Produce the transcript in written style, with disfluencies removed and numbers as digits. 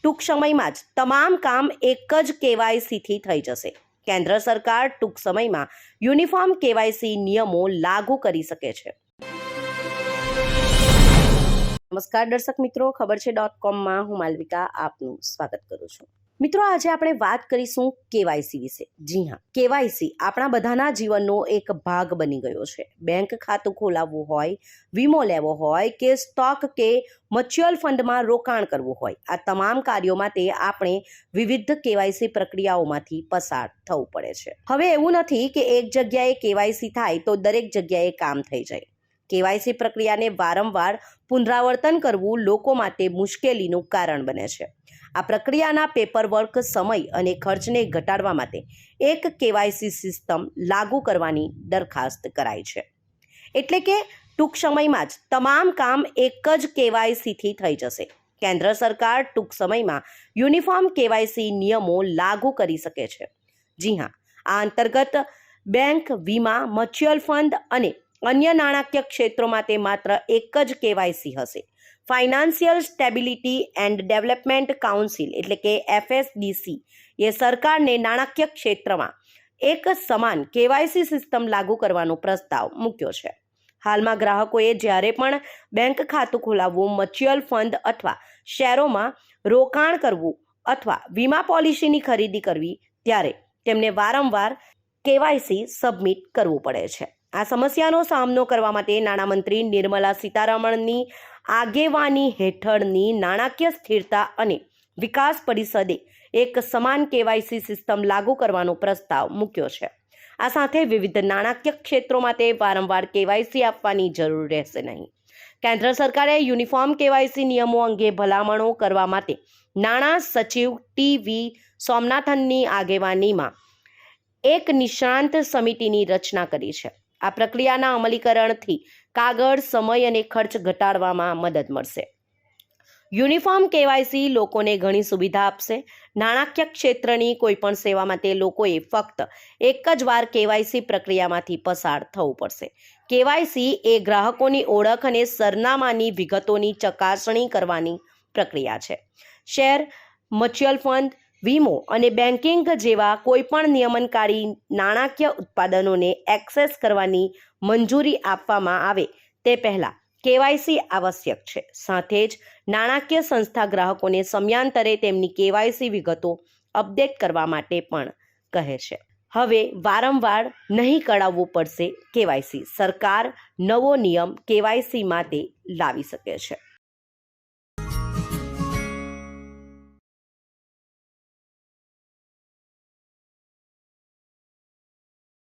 ટૂંક સમયમાં જ તમામ કામ એક જ કેવાયસીથી થઈ જશે. કેન્દ્ર સરકાર ટૂંક સમયમાં યુનિફોર્મ કેવાયસી નિયમો લાગુ કરી શકે છે. નમસ્કાર દર્શક મિત્રો, ખબર છે .com હું માલવિકા આપનું સ્વાગત કરું છું. મિત્રો, આજે આપણે વાત કરીશું કેવાયસી વિશે. જી હા, કેવાયસી આપણા બધાના જીવનનો એક ભાગ બની ગયો છે. બેંક ખાતું ખોલાવવું હોય, વીમો લેવો હોય કે સ્ટોક કે મ્યુચ્યુઅલ ફંડમાં રોકાણ કરવું હોય, આ તમામ કાર્યો માટે આપણે વિવિધ કેવાયસી પ્રક્રિયાઓમાંથી પસાર થવું પડે છે. હવે એવું નથી કે એક જગ્યાએ કેવાયસી થાય તો દરેક જગ્યાએ કામ થઈ જાય. કેવાયસી પ્રક્રિયાને વારંવાર પુનરાવર્તન કરવું લોકો માટે મુશ્કેલીનું કારણ બને છે. આ પ્રક્રિયાના પેપરવર્ક, સમય અને ખર્ચને ઘટાડવા માટે એક કેવાયસી સિસ્ટમ લાગુ કરવાની દરખાસ્ત કરાઈ છે. એટલે કે ટૂંક સમયમાં જ તમામ કામ એક જ કેવાયસીથી થઈ જશે. કેન્દ્ર સરકાર ટૂંક સમયમાં યુનિફોર્મ કેવાયસી નિયમો લાગુ કરી શકે છે. જી હા, આ અંતર્ગત બેંક, વીમા, મ્યુચ્યુઅલ ફંડ અને અન્ય નાણાકીય ક્ષેત્રો માટે માત્ર એક જ કેવાયસી હશે. Financial stability and development council એટલે કે FSDC એ સરકારને નાણાકીય ક્ષેત્રમાં એક સમાન કેવાયસી સિસ્ટમ લાગુ કરવાનો પ્રસ્તાવ મૂક્યો છે. હાલમાં ગ્રાહકોએ જ્યારે પણ બેંક ખાતું ખોલાવવું, મ્યુચ્યુઅલ ફંડ અથવા શેરોમાં રોકાણ કરવું અથવા વીમા પોલિસીની ખરીદી કરવી, ત્યારે તેમને વારંવાર કેવાયસી સબમિટ કરવું પડે છે. આ સમસ્યાનો સામનો કરવા માટે નાણામંત્રી નિર્મલા સીતારમણની આગેવાની હેઠળની નાણાકીય સ્થિરતા અને વિકાસ પરિષદે એક સમાન કેવાયસી સિસ્ટમ લાગુ કરવાનો પ્રસ્તાવ મૂક્યો છે. આ સાથે વિવિધ નાણાકીય ક્ષેત્રો માટે વારંવાર કેવાયસી આપવાની જરૂર રહેશે નહીં. કેન્દ્ર સરકારે યુનિફોર્મ કેવાયસી નિયમો અંગે ભલામણો કરવા માટે નાણાં સચિવ TV સોમનાથનની આગેવાનીમાં એક નિષ્ણાંત સમિતિની રચના કરી છે. આ પ્રક્રિયાના અમલીકરણથી કાગળ, સમય અને ખર્ચ ઘટાડવામાં મદદ મળશે. યુનિફોર્મ કેવાયસી લોકોને ઘણી સુવિધા આપશે. નાણાકીય ક્ષેત્રની કોઈપણ સેવા માટે લોકોએ ફક્ત એક જ વાર કેવાયસી પ્રક્રિયામાંથી પસાર થવું પડશે. કેવાયસી એ ગ્રાહકોની ઓળખ અને સરનામાની વિગતોની ચકાસણી કરવાની પ્રક્રિયા છે. શેર, મ્યુચ્યુઅલ ફંડ, વીમો અને બેન્કિંગ જેવા કોઈપણ નિયમનકારી નાણાકીય ઉત્પાદનોને એક્સેસ કરવાની મંજૂરી આપવામાં આવે તે પહેલાં કેવાયસી આવશ્યક છે. સાથે જ નાણાકીય સંસ્થા ગ્રાહકોને સમયાંતરે તેમની કેવાયસી વિગતો અપડેટ કરવા માટે પણ કહે છે. હવે વારંવાર નહીં કઢાવવું પડશે કેવાયસી. સરકાર નવો નિયમ કેવાયસી માટે લાવી શકે છે.